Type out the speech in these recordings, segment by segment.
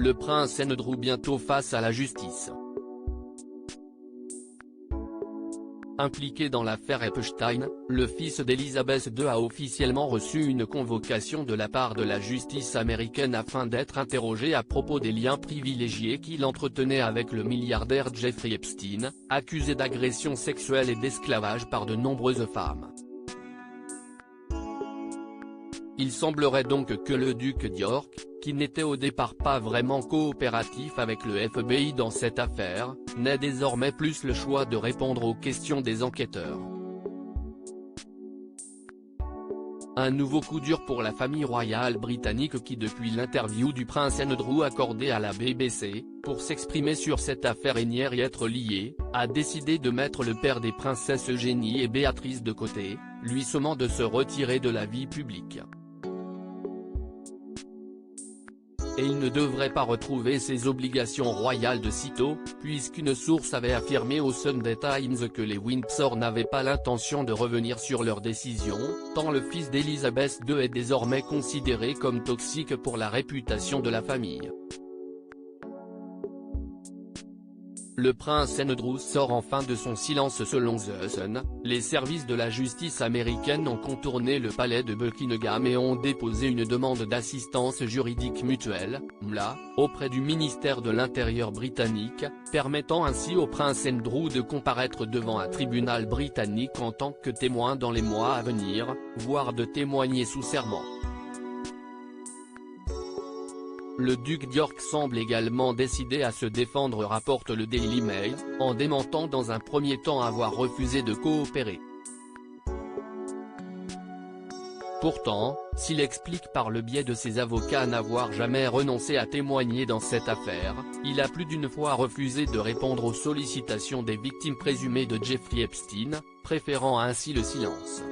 le prince Andrew bientôt face à la justice. Impliqué dans l'affaire Epstein, le fils d'Elizabeth II a officiellement reçu une convocation de la part de la justice américaine afin d'être interrogé à propos des liens privilégiés qu'il entretenait avec le milliardaire Jeffrey Epstein, accusé d'agression sexuelle et d'esclavage par de nombreuses femmes. Il semblerait donc que le duc d'York, qui n'était au départ pas vraiment coopératif avec le FBI dans cette affaire, n'ait désormais plus le choix de répondre aux questions des enquêteurs. Un nouveau coup dur pour la famille royale britannique qui depuis l'interview du prince Andrew accordée à la BBC, pour s'exprimer sur cette affaire et nier y être lié, a décidé de mettre le père des princesses Eugénie et Béatrice de côté, lui sommant de se retirer de la vie publique. Et il ne devrait pas retrouver ses obligations royales de sitôt, puisqu'une source avait affirmé au Sunday Times que les Windsor n'avaient pas l'intention de revenir sur leur décision, tant le fils d'Elizabeth II est désormais considéré comme toxique pour la réputation de la famille. Le prince Andrew sort enfin de son silence selon The Sun, les services de la justice américaine ont contourné le palais de Buckingham et ont déposé une demande d'assistance juridique mutuelle, MLA, auprès du ministère de l'Intérieur britannique, permettant ainsi au prince Andrew de comparaître devant un tribunal britannique en tant que témoin dans les mois à venir, voire de témoigner sous serment. Le duc d'York semble également décidé à se défendre, rapporte le Daily Mail, en démentant dans un premier temps avoir refusé de coopérer. Pourtant, s'il explique par le biais de ses avocats n'avoir jamais renoncé à témoigner dans cette affaire, il a plus d'une fois refusé de répondre aux sollicitations des victimes présumées de Jeffrey Epstein, préférant ainsi le silence.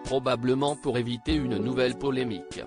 Probablement pour éviter une nouvelle polémique.